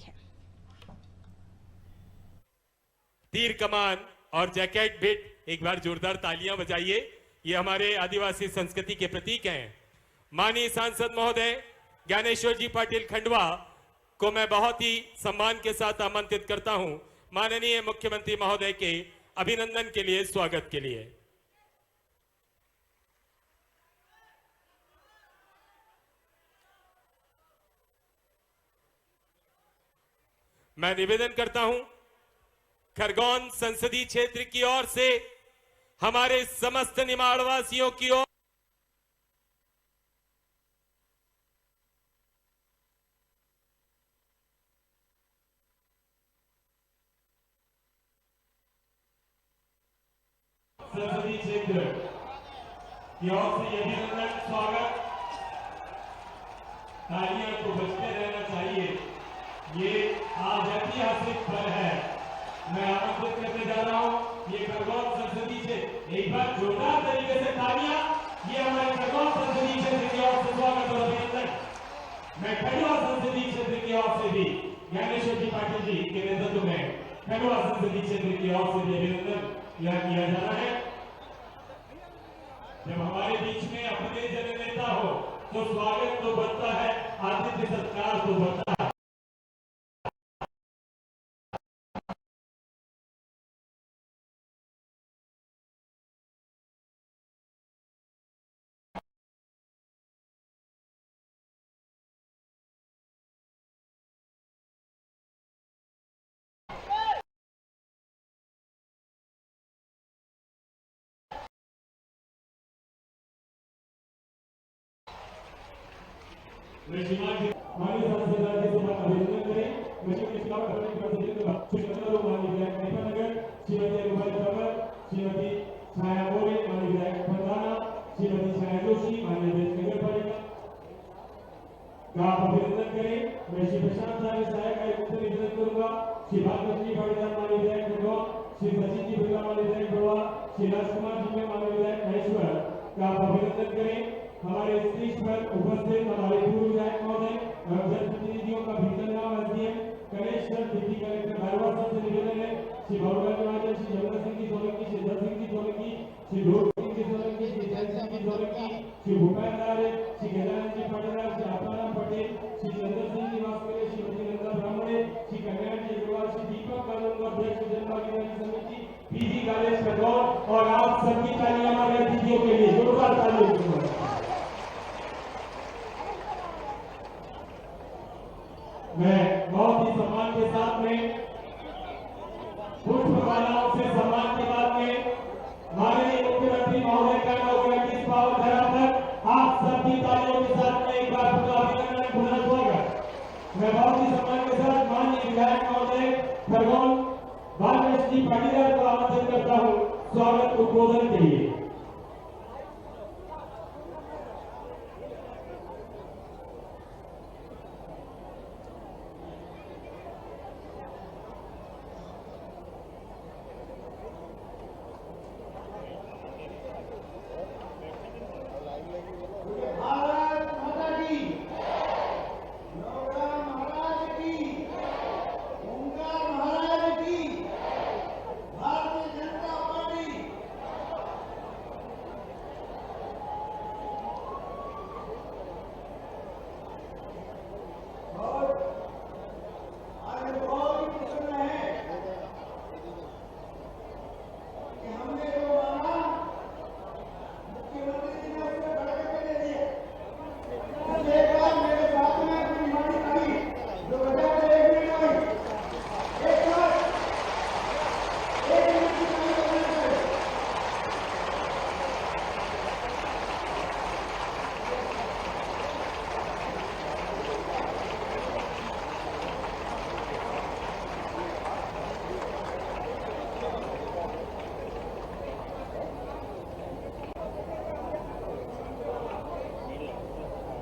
है। तीर कमान और जैकेट बिट, एक बार जोरदार तालियां बजाइए। ये हमारे आदिवासी संस्कृति के प्रतीक हैं। माननीय सांसद महोदय ज्ञानेश्वर जी पाटिल खंडवा को मैं बहुत ही सम्मान के साथ आमंत्रित करता हूं माननीय मुख्यमंत्री महोदय के अभिनंदन के लिए, स्वागत के लिए। मैं निवेदन करता हूं खरगोन संसदीय क्षेत्र की ओर से हमारे समस्त निमाड़वासियों की ओर संसदीय क्षेत्र की ओर से यह अभिनंदन, स्वागत। तालियां तो बजते रहना चाहिए। ये आज ऐतिहासिक पल है। मैं आमंत्रित करने जा रहा हूं ये खरगोन संसदीय क्षेत्र, एक बार जोरदार तरीके से तालियां। ये हमारे खरगोन संसदीय क्षेत्र की ओर से स्वागत और अभिनंदन। मैं खंडवा संसदीय क्षेत्र की ओर से भी ज्ञानेश्वर जी पाटिल जी के नेतृत्व में खंडवा संसदीय क्षेत्र की ओर से भी अभिनंदन यह किया जाना है। जब हमारे बीच में अपने जननेता हो तो स्वागत तो बनता है, आतिथ्य सत्कार तो बनता है। मैं श्रीमान जी माननीय सांसद जी से अभिनंदन करें। मैं श्रीमती माननीय विधायक नगर, श्रीमती रुपाली तंवर, श्रीमती छाया मोरे माननीय विधायक फंदाना, श्रीमती छाया जोशी माननीय विधायक नगर पालिका का आप अभिनंदन करें। मैं श्री प्रशांत साहब सहायक आयुक्त से निवेदन करूंगा। श्री भागवती पाटीदार माननीय विधायक खंडवा, श्री सचिन जी बिरला माननीय विधायक बड़वा, श्री राजकुमार जी में माननीय विधायक महेश्वर का आप अभिनंदन करें। हमारे स्टेज पर उपस्थित हमारे पूर्व विधायक महोदय एवं जनप्रतिनिधियों का Bhishangaon SDM Ganesh sir, deputy collector Barwa sir से निवेदन है श्री भगवान महाजन, श्री जमुना सिंह जी सोलंकी, श्री दर सिंह जी सोलंकी, श्री ढोल सिंह जी सोलंकी, श्री जय सिंह जी सोलंकी, श्री भूपेंद्र दारे, श्री गजानन जी पाटीदार, श्री आत्माराम पटेल, श्री चंद्र सिंह जी वास्करे, श्रीमती नंदा ब्राह्मणे, श्री कल्याण जी अग्रवाल, श्री दीपक कानून अध्यक्ष जनभागीदारी समिति पीजी कॉलेज खरगोन। और आप सबकी तालियां हमारे अतिथियों के लिए, जोरदार तालियां। मैं बहुत ही सम्मान के साथ में पुष्प मालाओं से सम्मान के बाद में माननीय मुख्यमंत्री महोदय का इनॉग्रेशन की पावन धरा पर आप सबकी तालियों के साथ में एक बार पूरा अभिनंदन, पूरा स्वागत। मैं बहुत ही सम्मान के साथ माननीय विधायक महोदय खरगोन भागवत जी पाटीदार को आमंत्रित करता हूँ स्वागत उद्बोधन के लिए।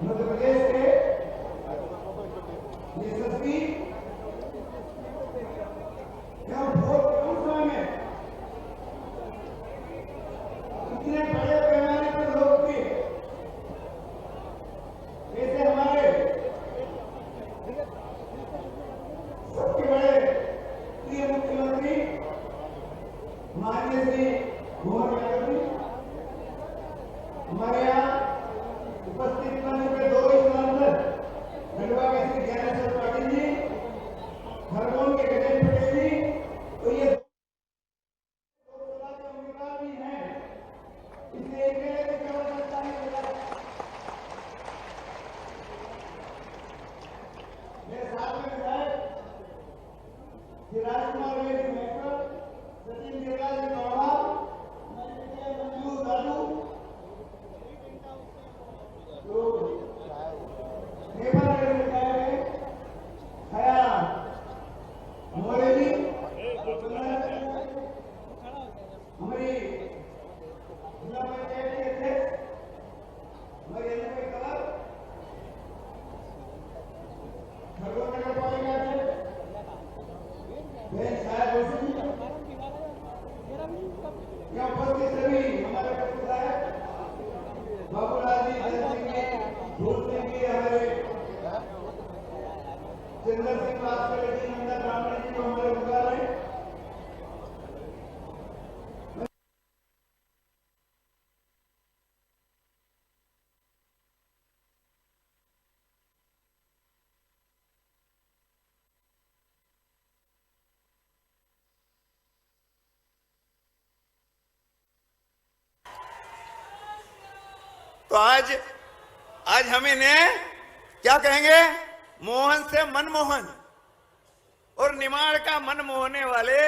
मध्य प्रदेश के यशस्वी बहुत कम समय में इतने बड़े पैमाने पर लोग थे, जैसे हमारे माननीय मुख्यमंत्री माननीय श्री मोहन यादव जी, हमारे यहाँ उपस्थित मंच में 2 सांसद खंडवा के श्री ज्ञानेश्वर पाटिल जी, खरगोन के गणेश पटेल जी, तो ये लोकसभा के उम्मीदवार भी हैं, इसलिए इनके लिए भी केवल चर्चा नहीं होगा। मेरे साथ में विधायक श्री राजकुमार महतो, सचिन देवराज गौड़ा, मंजू दादू, हमारी जिला पंचायत के अध्यक्ष हमारे खरगोन नगर पालिका अध्यक्ष बहन साहब जोशी, यहाँ उपस्थित सभी हमारे विधायक बाबूलाल जी, धूल सिंह जी, हमारे चंद्र सिंह वाजपेयी जी, नंदा ब्राह्मण जी, जो हमारे बुला रहे हैं। तो आज हम इन्हें क्या कहेंगे? मोहन से मनमोहन, और निमाड़ का मन मोहने वाले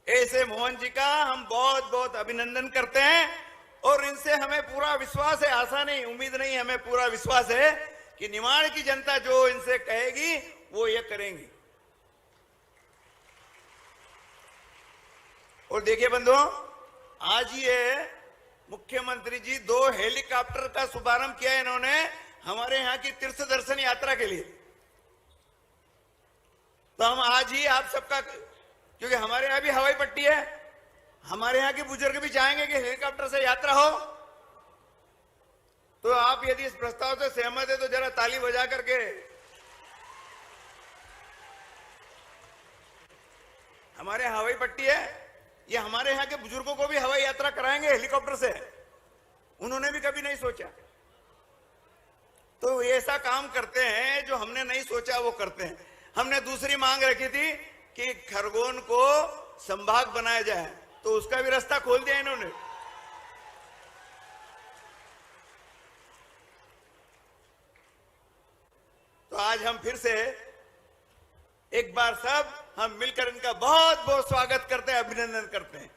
ऐसे मोहन जी का हम बहुत बहुत अभिनंदन करते हैं। और इनसे हमें पूरा विश्वास है, आशा नहीं, उम्मीद नहीं, हमें पूरा विश्वास है कि निमाड़ की जनता जो इनसे कहेगी वो ये करेंगी। और देखिए बंधुओं, आज ये मुख्यमंत्री जी 2 हेलीकॉप्टर का शुभारंभ किया है इन्होंने हमारे यहाँ की तीर्थ दर्शन यात्रा के लिए। तो हम आज ही आप सबका, क्योंकि हमारे यहाँ भी हवाई पट्टी है, हमारे यहाँ के बुजुर्ग भी चाहेंगे कि हेलीकॉप्टर से यात्रा हो, तो आप यदि इस प्रस्ताव से सहमत है तो जरा ताली बजा करके हमारे यहाँ हवाई पट्टी है, ये हमारे यहाँ के बुजुर्गों को भी हवाई यात्रा कराएंगे हेलीकॉप्टर से। उन्होंने भी कभी नहीं सोचा। तो ऐसा काम करते हैं जो हमने नहीं सोचा वो करते हैं। हमने दूसरी मांग रखी थी कि खरगोन को संभाग बनाया जाए, तो उसका भी रास्ता खोल दिया इन्होंने। तो आज हम फिर से एक बार सब हम मिलकर इनका बहुत बहुत स्वागत करते हैं, अभिनंदन करते हैं।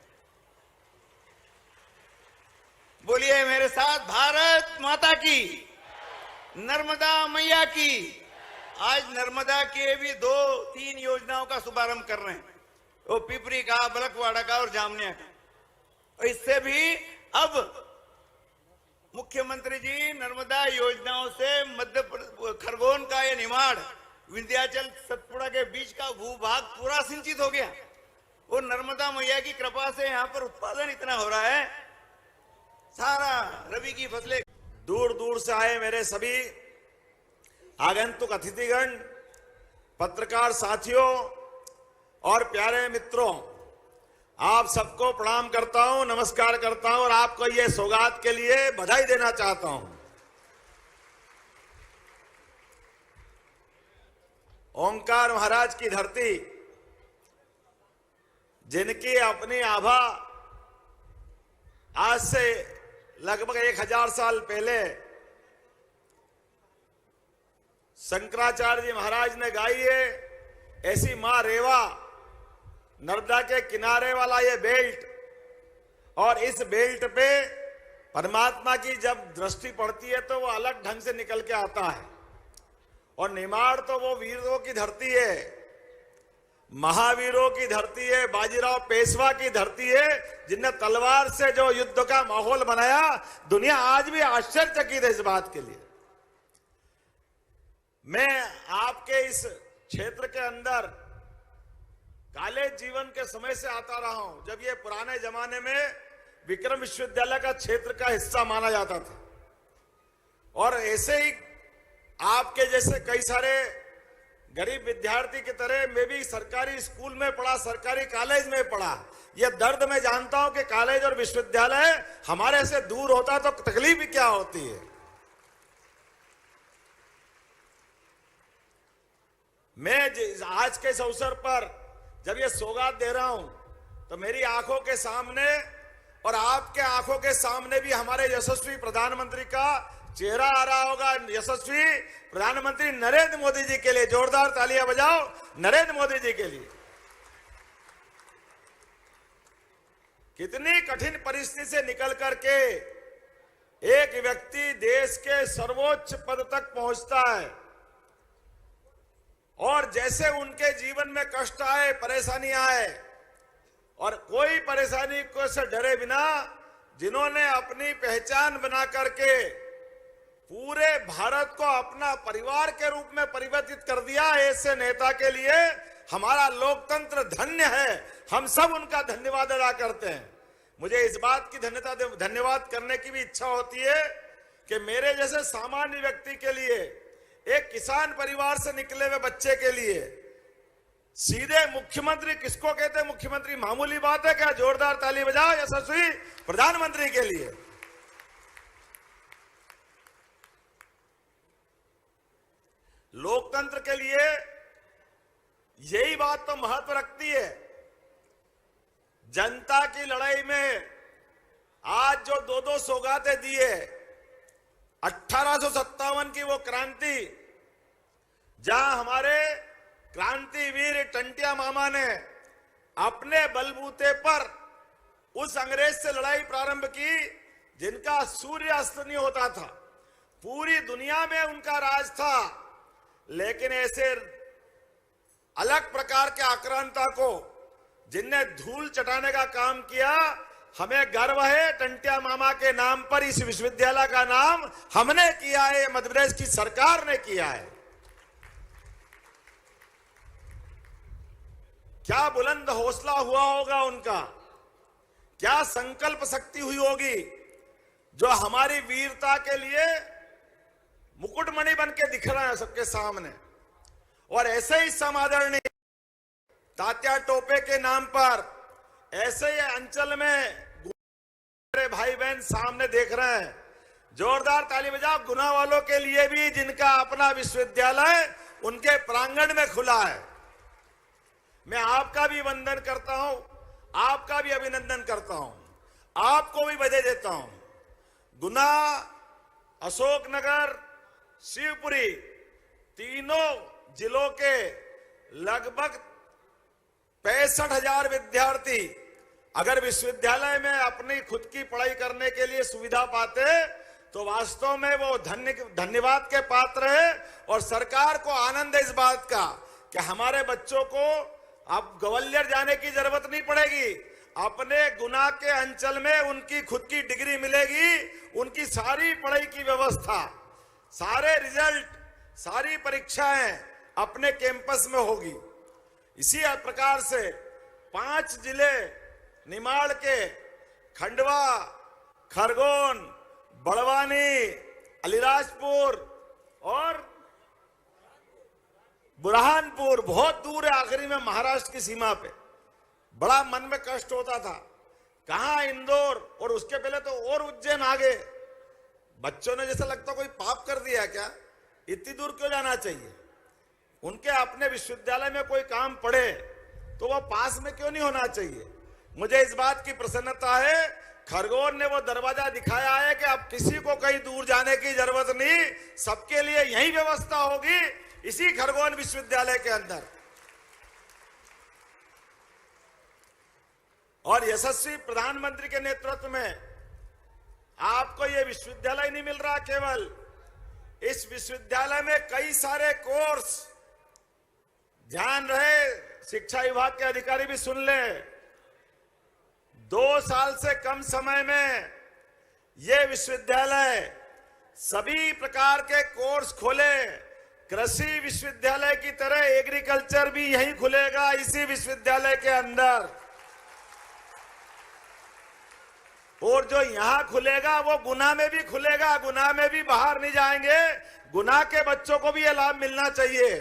बोलिए मेरे साथ, भारत माता की, नर्मदा मैया की। आज नर्मदा के भी 2-3 योजनाओं का शुभारंभ कर रहे हैं, वो पिपरी का, बलकवाड़ा का और जामनिया का। और इससे भी अब मुख्यमंत्री जी नर्मदा योजनाओं से मध्य खरगोन का ये निमाड़ विंध्याचल सतपुड़ा के बीच का भूभाग पूरा सिंचित हो गया। और नर्मदा मैया की कृपा से यहाँ पर उत्पादन इतना हो रहा है, सारा रबी की फसलें। दूर दूर से आए मेरे सभी आगंतुक अतिथिगण, पत्रकार साथियों और प्यारे मित्रों, आप सबको प्रणाम करता हूं, नमस्कार करता हूं और आपको ये सौगात के लिए बधाई देना चाहता हूं। ओंकार महाराज की धरती, जिनकी अपनी आभा आज से लगभग 1000 साल पहले शंकराचार्य जी महाराज ने गाई है, ऐसी मां रेवा, नर्मदा के किनारे वाला ये बेल्ट, और इस बेल्ट पे परमात्मा की जब दृष्टि पड़ती है तो वो अलग ढंग से निकल के आता है। और निमाड़ तो वो वीरों की धरती है, महावीरों की धरती है, बाजीराव पेशवा की धरती है, जिनने तलवार से जो युद्ध का माहौल बनाया। दुनिया आज भी आश्चर्यचकित है इस बात के लिए। मैं आपके इस क्षेत्र के अंदर कॉलेज जीवन के समय से आता रहा हूं, जब ये पुराने जमाने में विक्रम विश्वविद्यालय का क्षेत्र का हिस्सा माना जाता था। और ऐसे ही आपके जैसे कई सारे गरीब विद्यार्थी की तरह मैं भी सरकारी स्कूल में पढ़ा, सरकारी कॉलेज में पढ़ा। यह दर्द मैं जानता हूं कि कॉलेज और विश्वविद्यालय हमारे से दूर होता तो तकलीफ भी क्या होती है। मैं आज के इस अवसर पर जब यह सौगात दे रहा हूं तो मेरी आंखों के सामने और आपके आंखों के सामने भी हमारे यशस्वी प्रधानमंत्री का चेहरा आ रहा होगा। यशस्वी प्रधानमंत्री नरेंद्र मोदी जी के लिए जोरदार तालियां बजाओ, नरेंद्र मोदी जी के लिए। कितनी कठिन परिस्थिति से निकल करके एक व्यक्ति देश के सर्वोच्च पद तक पहुंचता है और जैसे उनके जीवन में कष्ट आए, परेशानी आए और कोई परेशानी को से डरे बिना जिन्होंने अपनी पहचान बना करके पूरे भारत को अपना परिवार के रूप में परिवर्तित कर दिया, ऐसे नेता के लिए हमारा लोकतंत्र धन्य है। हम सब उनका धन्यवाद अदा करते हैं। मुझे इस बात की धन्यवाद करने की भी इच्छा होती है कि मेरे जैसे सामान्य व्यक्ति के लिए, एक किसान परिवार से निकले हुए बच्चे के लिए सीधे मुख्यमंत्री किसको कहते हैं? मुख्यमंत्री मामूली बात है क्या? जोरदार ताली बजाओ यशस्वी प्रधानमंत्री के लिए। लोकतंत्र के लिए यही बात तो महत्व रखती है। जनता की लड़ाई में आज जो दो सौगातें दी है, 1857 की वो क्रांति जहां हमारे क्रांतिवीर टंटिया मामा ने अपने बलबूते पर उस अंग्रेज से लड़ाई प्रारंभ की जिनका सूर्य अस्त नहीं होता था, पूरी दुनिया में उनका राज था, लेकिन ऐसे अलग प्रकार के आक्रांता को जिनने धूल चटाने का काम किया, हमें गर्व है टंटिया मामा के नाम पर इस विश्वविद्यालय का नाम हमने किया है, मध्य प्रदेश की सरकार ने किया है। क्या बुलंद हौसला हुआ होगा उनका, क्या संकल्प शक्ति हुई होगी जो हमारी वीरता के लिए मुकुटमणि बन के दिख रहा है सबके सामने। और ऐसे ही समादरणीय तात्या टोपे के नाम पर ऐसे ही अंचल में मेरे भाई बहन सामने देख रहे हैं, जोरदार ताली बजाओ गुना वालों के लिए भी जिनका अपना विश्वविद्यालय उनके प्रांगण में खुला है। मैं आपका भी वंदन करता हूं, आपका भी अभिनंदन करता हूं, आपको भी बधाई देता हूं। गुना, अशोकनगर, शिवपुरी तीनों जिलों के लगभग 65,000 विद्यार्थी अगर विश्वविद्यालय में अपनी खुद की पढ़ाई करने के लिए सुविधा पाते तो वास्तव में वो धन्यवाद के पात्र है। और सरकार को आनंद है इस बात का कि हमारे बच्चों को अब ग्वालियर जाने की जरूरत नहीं पड़ेगी, अपने गुना के अंचल में उनकी खुद की डिग्री मिलेगी, उनकी सारी पढ़ाई की व्यवस्था, सारे रिजल्ट, सारी परीक्षाएं अपने कैंपस में होगी। इसी प्रकार से 5 जिले निमाड़ के खंडवा, खरगोन, बड़वानी, अलीराजपुर और बुरहानपुर बहुत दूर है, आखिरी में महाराष्ट्र की सीमा पे। बड़ा मन में कष्ट होता था, कहां इंदौर और उसके पहले तो और उज्जैन आगे। बच्चों ने जैसा लगता कोई पाप कर दिया क्या, इतनी दूर क्यों जाना चाहिए? उनके अपने विश्वविद्यालय में कोई काम पड़े तो वो पास में क्यों नहीं होना चाहिए? मुझे इस बात की प्रसन्नता है, खरगोन ने वो दरवाजा दिखाया है कि अब किसी को कहीं दूर जाने की जरूरत नहीं, सबके लिए यही व्यवस्था होगी इसी खरगोन विश्वविद्यालय के अंदर। और यशस्वी प्रधानमंत्री के नेतृत्व में आपको ये विश्वविद्यालय नहीं मिल रहा, केवल इस विश्वविद्यालय में कई सारे कोर्स, ध्यान रहे शिक्षा विभाग के अधिकारी भी सुन ले, 2 साल से कम समय में ये विश्वविद्यालय सभी प्रकार के कोर्स खोले। कृषि विश्वविद्यालय की तरह एग्रीकल्चर भी यहीं खुलेगा इसी विश्वविद्यालय के अंदर, और जो यहां खुलेगा वो गुना में भी खुलेगा, गुना में भी बाहर नहीं जाएंगे। गुना के बच्चों को भी ये लाभ मिलना चाहिए।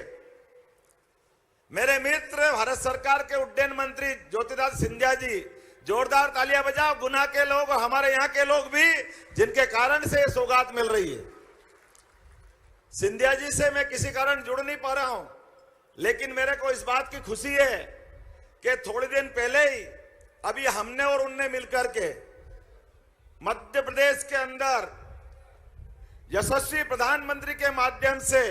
मेरे मित्र भारत सरकार के उड्डयन मंत्री ज्योतिरादित्य सिंधिया जी, जोरदार तालियां बजाओ। गुना के लोग और हमारे यहाँ के लोग भी, जिनके कारण से सौगात मिल रही है। सिंधिया जी से मैं किसी कारण जुड़ नहीं पा रहा हूं, लेकिन मेरे को इस बात की खुशी है कि थोड़े दिन पहले ही अभी हमने और उनने मिलकर के मध्य प्रदेश के अंदर यशस्वी प्रधानमंत्री के माध्यम से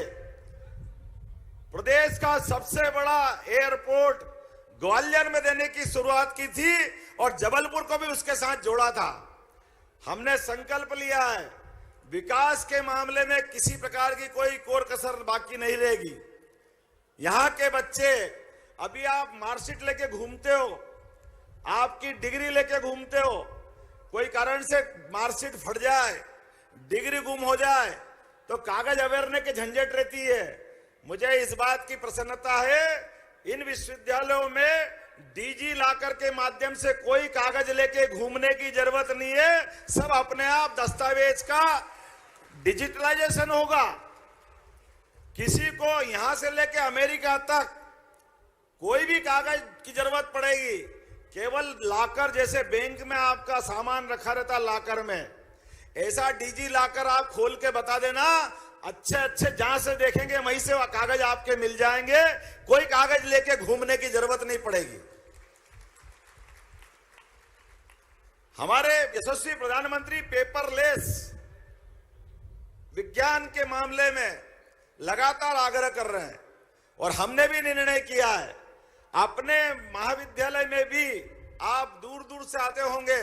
प्रदेश का सबसे बड़ा एयरपोर्ट ग्वालियर में देने की शुरुआत की थी और जबलपुर को भी उसके साथ जोड़ा था। हमने संकल्प लिया है विकास के मामले में किसी प्रकार की कोई कोर कसर बाकी नहीं रहेगी। यहां के बच्चे, अभी आप मार्कशीट लेके घूमते हो, आपकी डिग्री लेके घूमते हो, कोई कारण से मार्कशीट फट जाए, डिग्री गुम हो जाए तो कागज अवेरने की झंझट रहती है। मुझे इस बात की प्रसन्नता है, इन विश्वविद्यालयों में डीजी लॉकर के माध्यम से कोई कागज लेके घूमने की जरूरत नहीं है। सब अपने आप दस्तावेज का डिजिटलाइजेशन होगा। किसी को यहां से लेके अमेरिका तक कोई भी कागज की जरूरत पड़ेगी, केवल लॉकर, जैसे बैंक में आपका सामान रखा रहता लॉकर में, ऐसा डीजी लॉकर आप खोल के बता देना, अच्छे अच्छे जहां से देखेंगे वहीं से कागज आपके मिल जाएंगे। कोई कागज लेके घूमने की जरूरत नहीं पड़ेगी। हमारे यशस्वी प्रधानमंत्री पेपरलेस विज्ञान के मामले में लगातार आग्रह कर रहे हैं और हमने भी निर्णय किया है। अपने महाविद्यालय में भी आप दूर दूर से आते होंगे,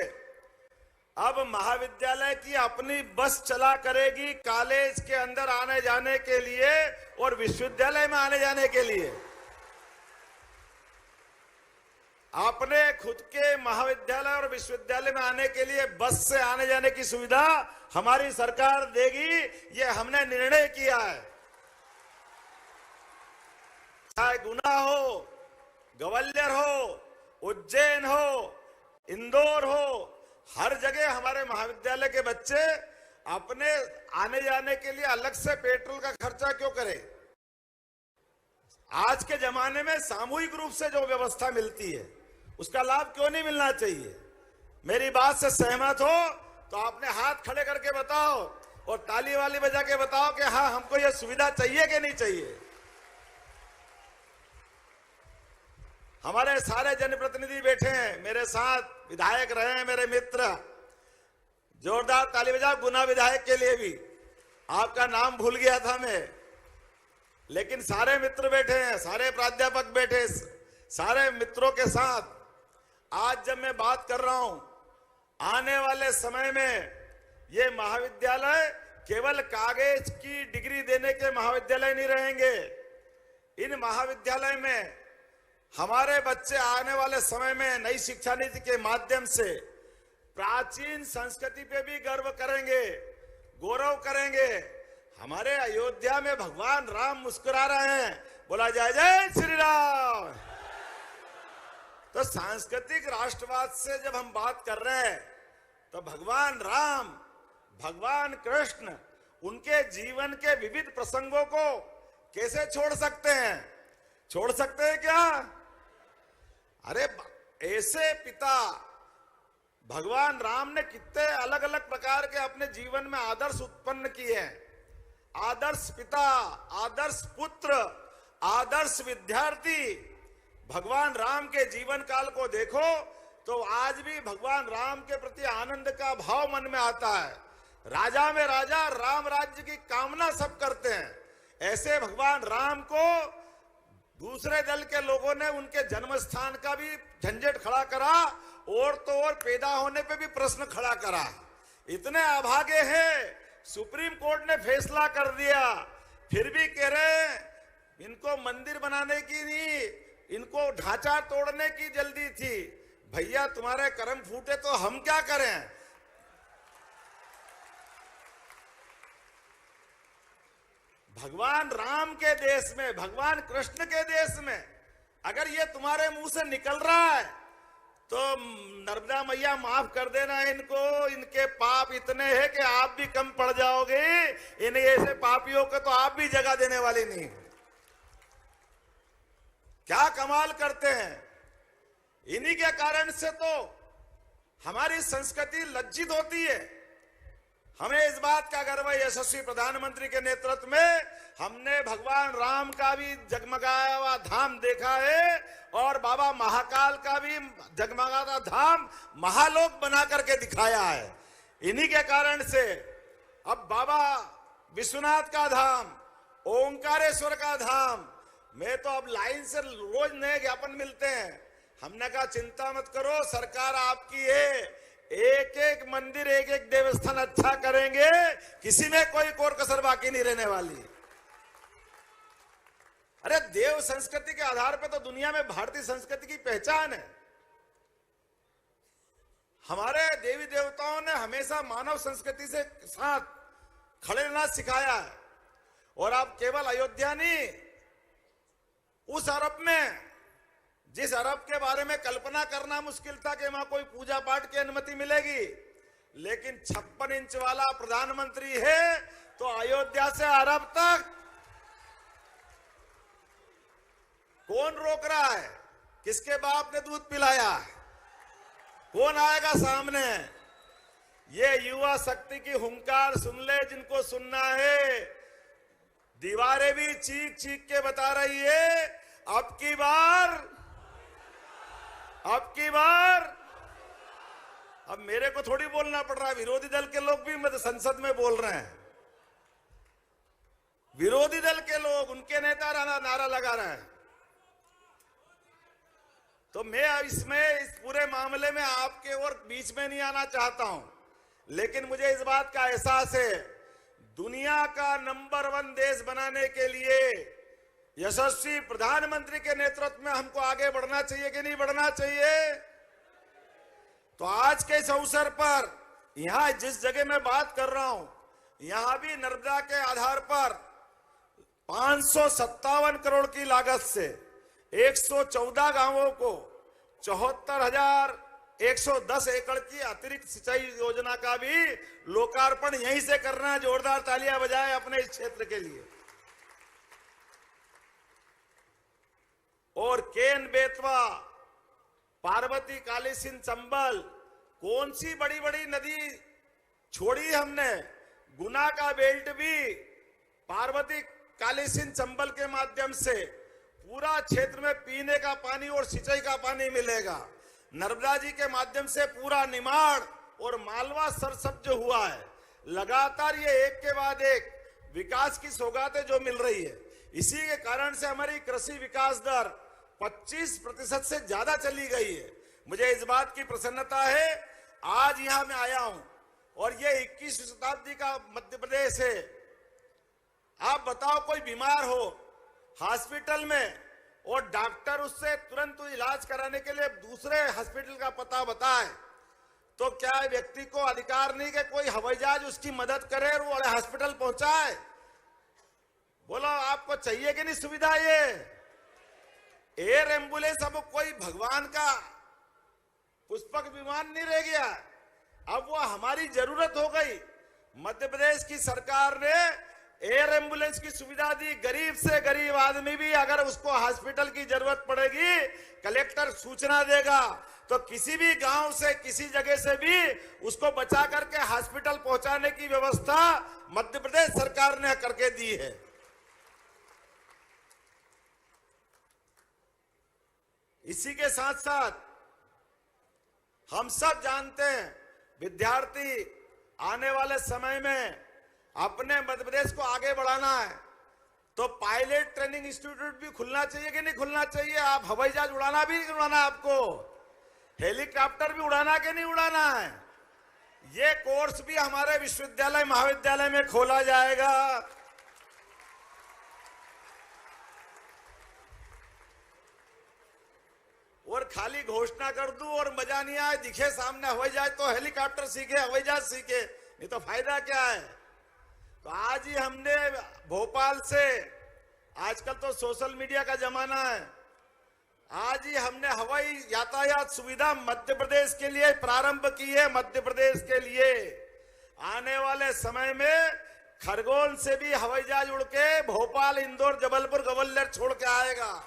अब महाविद्यालय की अपनी बस चला करेगी कॉलेज के अंदर आने जाने के लिए और विश्वविद्यालय में आने जाने के लिए। अपने खुद के महाविद्यालय और विश्वविद्यालय में आने के लिए बस से आने जाने की सुविधा हमारी सरकार देगी, ये हमने निर्णय किया है। चाहे गुना हो, ग्वालियर हो, उज्जैन हो, इंदौर हो, हर जगह हमारे महाविद्यालय के बच्चे अपने आने जाने के लिए अलग से पेट्रोल का खर्चा क्यों करें। आज के जमाने में सामूहिक रूप से जो व्यवस्था मिलती है उसका लाभ क्यों नहीं मिलना चाहिए। मेरी बात से सहमत हो तो आपने हाथ खड़े करके बताओ और ताली वाली बजा के बताओ कि हाँ, हमको यह सुविधा चाहिए कि नहीं चाहिए। हमारे सारे जनप्रतिनिधि बैठे हैं मेरे साथ, विधायक रहे हैं मेरे मित्र, जोरदार ताली बजाओ गुना विधायक के लिए भी। आपका नाम भूल गया था मैं, लेकिन सारे मित्र बैठे हैं, सारे प्राध्यापक बैठे, सारे मित्रों के साथ आज जब मैं बात कर रहा हूं, आने वाले समय में ये महाविद्यालय केवल कागज की डिग्री देने के महाविद्यालय नहीं रहेंगे। इन महाविद्यालय में हमारे बच्चे आने वाले समय में नई शिक्षा नीति के माध्यम से प्राचीन संस्कृति पे भी गर्व करेंगे, गौरव करेंगे। हमारे अयोध्या में भगवान राम मुस्कुरा रहे हैं, बोला जय जय श्री राम। तो सांस्कृतिक राष्ट्रवाद से जब हम बात कर रहे हैं तो भगवान राम, भगवान कृष्ण, उनके जीवन के विविध प्रसंगों को कैसे छोड़ सकते हैं? छोड़ सकते हैं क्या? अरे ऐसे पिता भगवान राम ने कितने अलग अलग प्रकार के अपने जीवन में आदर्श उत्पन्न किए हैं। आदर्श पिता, आदर्श पुत्र, आदर्श विद्यार्थी। भगवान राम के जीवन काल को देखो तो आज भी भगवान राम के प्रति आनंद का भाव मन में आता है। राजा में राजा, राम राज्य की कामना सब करते हैं। ऐसे भगवान राम को दूसरे दल के लोगों ने उनके जन्म स्थान का भी झंझट खड़ा करा और तो और पैदा होने पे भी प्रश्न खड़ा करा। इतने अभागे हैं, सुप्रीम कोर्ट ने फैसला कर दिया, फिर भी कह रहे हैं इनको मंदिर बनाने की नहीं, इनको ढांचा तोड़ने की जल्दी थी। भैया तुम्हारे कर्म फूटे तो हम क्या करें? भगवान राम के देश में, भगवान कृष्ण के देश में अगर ये तुम्हारे मुंह से निकल रहा है तो नर्मदा मैया माफ कर देना इनको। इनके पाप इतने हैं कि आप भी कम पड़ जाओगे। इन ऐसे पापियों को तो आप भी जगह देने वाले नहीं। क्या कमाल करते हैं। इन्हीं के कारण से तो हमारी संस्कृति लज्जित होती है। हमें इस बात का गर्व है, यशस्वी प्रधानमंत्री के नेतृत्व में हमने भगवान राम का भी जगमगाया हुआ धाम देखा है और बाबा महाकाल का भी जगमगाता धाम महालोक बना करके दिखाया है। इन्हीं के कारण से अब बाबा विश्वनाथ का धाम, ओंकारेश्वर का धाम में तो अब लाइन से रोज नए ज्ञापन मिलते हैं। हमने कहा चिंता मत करो, सरकार आपकी है, एक एक मंदिर एक एक देवस्थान अच्छा करेंगे, किसी में कोई कोर कसर बाकी नहीं रहने वाली। अरे देव संस्कृति के आधार पर तो दुनिया में भारतीय संस्कृति की पहचान है। हमारे देवी देवताओं ने हमेशा मानव संस्कृति से साथ खड़े रहना सिखाया है। और अब केवल अयोध्या नहीं, उस अरब में, जिस अरब के बारे में कल्पना करना मुश्किल था कि वहां कोई पूजा पाठ की अनुमति मिलेगी, लेकिन 56 इंच वाला प्रधानमंत्री है तो अयोध्या से अरब तक कौन रोक रहा है? किसके बाप ने दूध पिलाया? कौन आएगा सामने? ये युवा शक्ति की हुंकार सुन ले जिनको सुनना है। दीवारें भी चीख चीख के बता रही है, अब की बार अब मेरे को थोड़ी बोलना पड़ रहा है, विरोधी दल के लोग भी मतलब संसद में बोल रहे हैं। विरोधी दल के लोग, उनके नेता नारा लगा रहे हैं। तो मैं इसमें इस पूरे मामले में आपके और बीच में नहीं आना चाहता हूं, लेकिन मुझे इस बात का एहसास है, दुनिया का नंबर 1 देश बनाने के लिए यशस्वी प्रधानमंत्री के नेतृत्व में हमको आगे बढ़ना चाहिए कि नहीं बढ़ना चाहिए? तो आज के इस अवसर पर यहां जिस जगह मैं बात कर रहा हूं, यहां भी नर्मदा के आधार पर 557 करोड़ की लागत से 114 गांवों को 74,110 एकड़ की अतिरिक्त सिंचाई योजना का भी लोकार्पण यहीं से करना है। जोरदार तालियां बजाएं अपने इस क्षेत्र के लिए। और केन बेतवा, पार्वती, काली सिंध, चंबल, कौन सी बड़ी बड़ी नदी छोड़ी हमने? गुना का बेल्ट भी पार्वती, काली सिंध, चंबल के माध्यम से पूरा क्षेत्र में पीने का पानी और सिंचाई का पानी मिलेगा। नर्मदा जी के माध्यम से पूरा निमाड़ और मालवा सरसब्ज हुआ है। लगातार ये एक के बाद एक विकास की सौगातें जो मिल रही है, इसी के कारण से हमारी कृषि विकास दर 25% से ज्यादा चली गई है। मुझे इस बात की प्रसन्नता है, आज यहां मैं आया हूं और ये 21वीं शताब्दी का मध्य प्रदेश है। आप बताओ, कोई बीमार हो हॉस्पिटल में और डॉक्टर उससे तुरंत इलाज कराने के लिए दूसरे हॉस्पिटल का पता बताए, तो क्या व्यक्ति को अधिकार नहीं कि कोई हवाई जहाज उसकी मदद करे और वो हॉस्पिटल पहुंचाए? बोलो, आपको चाहिए कि नहीं सुविधा? ये एयर एम्बुलेंस अब कोई भगवान का पुष्पक विमान नहीं रह गया, अब वो हमारी जरूरत हो गई। मध्य प्रदेश की सरकार ने एयर एम्बुलेंस की सुविधा दी। गरीब से गरीब आदमी भी अगर उसको हॉस्पिटल की जरूरत पड़ेगी, कलेक्टर सूचना देगा तो किसी भी गांव से, किसी जगह से भी उसको बचा करके हॉस्पिटल पहुंचाने की व्यवस्था मध्य प्रदेश सरकार ने करके दी है। इसी के साथ साथ हम सब जानते हैं, विद्यार्थी आने वाले समय में अपने मध्य प्रदेश को आगे बढ़ाना है तो पायलट ट्रेनिंग इंस्टीट्यूट भी खुलना चाहिए कि नहीं खुलना चाहिए? आप हवाई जहाज उड़ाना भी नहीं उड़ाना, आपको हेलीकॉप्टर भी उड़ाना कि नहीं उड़ाना है? ये कोर्स भी हमारे विश्वविद्यालय महाविद्यालय में खोला जाएगा। और खाली घोषणा कर दूं और मजा नहीं आए, दिखे सामने हवाई जहाज तो हेलीकॉप्टर सीखे, हवाई जहाज सीखे, नहीं तो फायदा क्या है? तो आज ही हमने भोपाल से, आजकल तो सोशल मीडिया का जमाना है, आज ही हमने हवाई यातायात सुविधा मध्य प्रदेश के लिए प्रारंभ की है। मध्य प्रदेश के लिए आने वाले समय में खरगोन से भी हवाई जहाज उड़ के भोपाल, इंदौर, जबलपुर, ग्वालियर छोड़ के आएगा।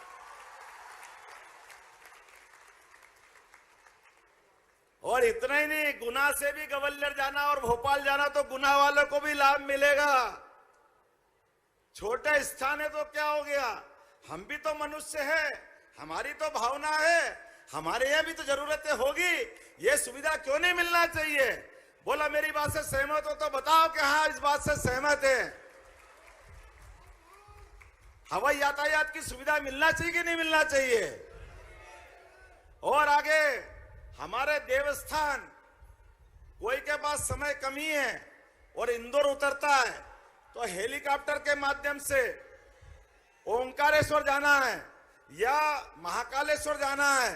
और इतना ही नहीं, गुना से भी ग्वालियर जाना और भोपाल जाना तो गुना वालों को भी लाभ मिलेगा। छोटा स्थान है तो क्या हो गया, हम भी तो मनुष्य है, हमारी तो भावना है, हमारे यहाँ भी तो जरूरतें होगी, ये सुविधा क्यों नहीं मिलना चाहिए? बोला मेरी बात से सहमत हो तो बताओ कि हाँ इस बात से सहमत है। हवाई यातायात की सुविधा मिलना चाहिए कि नहीं मिलना चाहिए? और आगे हमारे देवस्थान, कोई के पास समय कमी है और इंदौर उतरता है तो हेलीकॉप्टर के माध्यम से ओंकारेश्वर जाना है या महाकालेश्वर जाना है,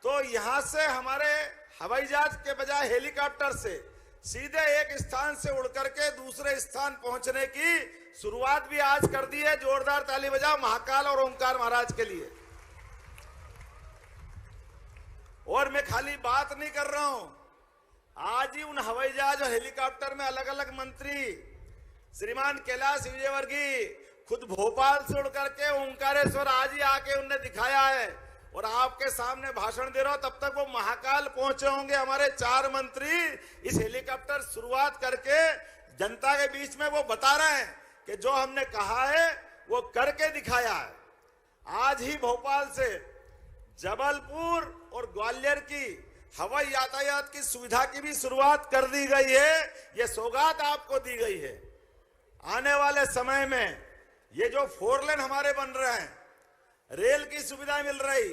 तो यहां से हमारे हवाई जहाज के बजाय हेलीकॉप्टर से सीधे एक स्थान से उड़ करके दूसरे स्थान पहुंचने की शुरुआत भी आज कर दी है। जोरदार ताली बजाओ महाकाल और ओंकार महाराज के लिए। और मैं खाली बात नहीं कर रहा हूं, आज ही उन हवाई जहाज और हेलीकॉप्टर में अलग अलग मंत्री श्रीमान कैलाश विजयवर्गीय खुद भोपाल से उड़ करके ओंकारेश्वर आज ही आके उनने दिखाया है और आपके सामने भाषण दे रहा हूं। तब तक वो महाकाल पहुंचे होंगे हमारे 4 मंत्री। इस हेलीकॉप्टर शुरुआत करके जनता के बीच में वो बता रहे हैं कि जो हमने कहा है वो करके दिखाया है। आज ही भोपाल से जबलपुर और ग्वालियर की हवाई यातायात की सुविधा की भी शुरुआत कर दी गई है। ये सौगात आपको दी गई है। आने वाले समय में ये जो 4 लेन हमारे बन रहे हैं, रेल की सुविधा मिल रही,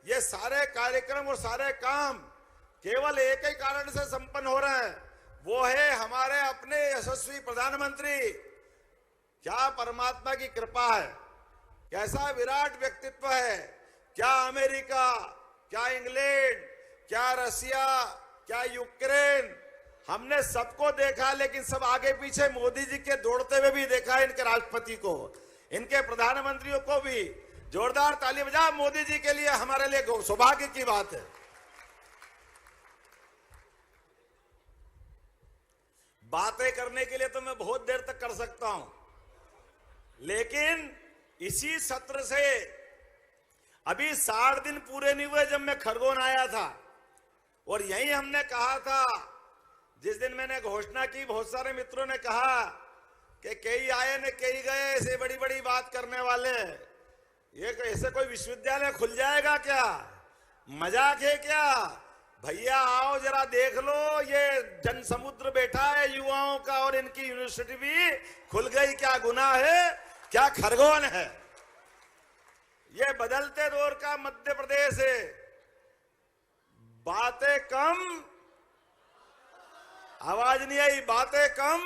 ये सारे कार्यक्रम और सारे काम केवल एक ही कारण से संपन्न हो रहे हैं, वो है हमारे अपने यशस्वी प्रधानमंत्री। क्या परमात्मा की कृपा है, कैसा विराट व्यक्तित्व है। क्या अमेरिका, क्या इंग्लैंड, क्या रसिया, क्या यूक्रेन, हमने सबको देखा, लेकिन सब आगे पीछे मोदी जी के दौड़ते हुए भी देखा। इनके राष्ट्रपति को, इनके प्रधानमंत्रियों को भी जोरदार ताली बजा मोदी जी के लिए। हमारे लिए सौभाग्य की बात है। बातें करने के लिए तो मैं बहुत देर तक कर सकता हूं, लेकिन इसी सत्र से अभी 60 दिन पूरे नहीं हुए जब मैं खरगोन आया था, और यही हमने कहा था, जिस दिन मैंने घोषणा की, बहुत सारे मित्रों ने कहा कि कई आए न कई गए, ऐसे बड़ी बड़ी बात करने वाले, ये ऐसे कोई विश्वविद्यालय खुल जाएगा क्या? मजाक है क्या? भैया आओ जरा देख लो, ये जन समुद्र बैठा है युवाओं का, और इनकी यूनिवर्सिटी भी खुल गई। क्या गुनाह है, क्या खरगोन है? ये बदलते दौर का मध्य प्रदेश है। बातें कम, आवाज नहीं आई, बातें कम,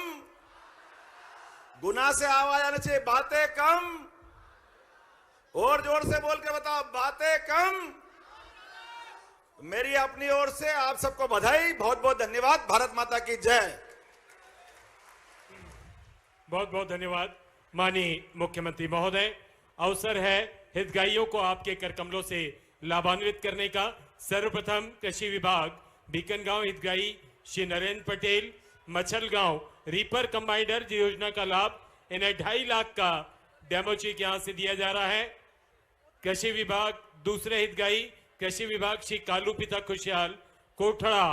गुनाह से आवाज आना चाहिए, बातें कम, और जोर से बोल के बताओ, बातें कम। मेरी अपनी ओर से आप सबको बधाई, बहुत बहुत धन्यवाद। भारत माता की जय। बहुत बहुत धन्यवाद माननीय मुख्यमंत्री महोदय। अवसर है हितग्राहियों को आपके कर कमलों से लाभान्वित करने का। सर्वप्रथम कृषि विभाग बीकनगांव हितग्राही श्री नरेंद्र पटेल मछल गांव रीपर कंबाइनर योजना का लाभ इन्हें 2.5 लाख का डेमो चेक यहां से दिया जा रहा है। कृषि विभाग दूसरे हितग्राही कृषि विभाग श्री कालू पिता Khushhal Kothada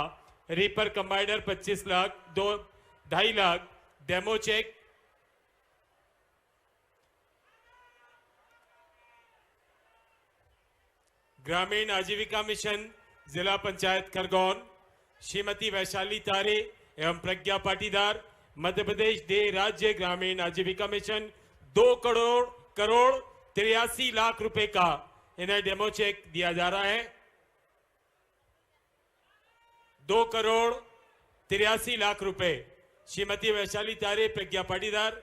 reaper combiner 25 lakh 2.5 lakh demo check. ग्रामीण आजीविका मिशन जिला पंचायत खरगोन श्रीमती वैशाली तारे एवं प्रज्ञा पाटीदार मध्य प्रदेश दे राज्य ग्रामीण आजीविका मिशन 2 करोड़ 83 लाख रुपए का इन्हें डेमो चेक दिया जा रहा है। 2 करोड़ 83 लाख रुपए श्रीमती वैशाली तारे प्रज्ञा पाटीदार।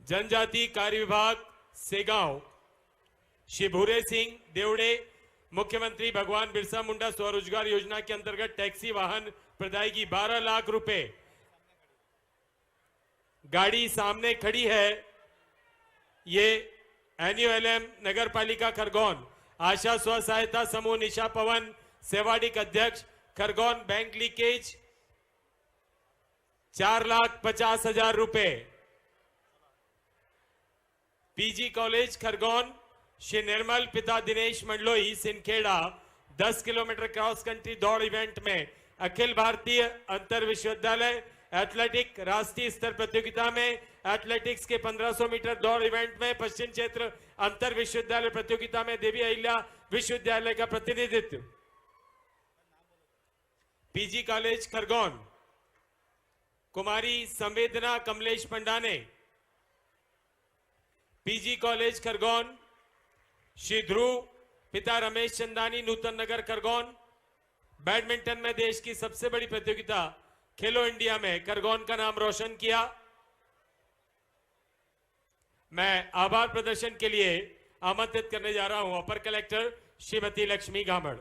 जनजाति कार्य विभाग सेगांव श्री भूरे सिंह देवड़े मुख्यमंत्री भगवान बिरसा मुंडा स्वरोजगार योजना के अंतर्गत टैक्सी वाहन प्रदायगी 12 लाख रुपए। गाड़ी सामने खड़ी है, ये एनयूएलएम नगर पालिका खरगोन आशा स्व सहायता समूह निशा पवन सेवाडिक अध्यक्ष खरगोन बैंक लीकेज 4,50,000 रुपए। पीजी कॉलेज खरगोन श्री निर्मल पिता Dinesh Mandloi Sinkheda 10 kilometre cross country दौड़ इवेंट में अखिल भारतीय अंतर विश्वविद्यालय एथलेटिक राष्ट्रीय स्तर प्रतियोगिता में एथलेटिक्स के 1500 मीटर दौड़ इवेंट में पश्चिम क्षेत्र अंतर विश्वविद्यालय प्रतियोगिता में देवी अहिल्या विश्वविद्यालय का प्रतिनिधित्व। पीजी कॉलेज खरगोन कुमारी संवेदना कमलेश पंडाने, पीजी कॉलेज खरगोन श्री ध्रुव पिता रमेश चंदानी नूतन नगर खरगोन। बैडमिंटन में देश की सबसे बड़ी प्रतियोगिता खेलो इंडिया में खरगोन का नाम रोशन किया। मैं आभार प्रदर्शन के लिए आमंत्रित करने जा रहा हूं अपर कलेक्टर श्रीमती लक्ष्मी गामड़।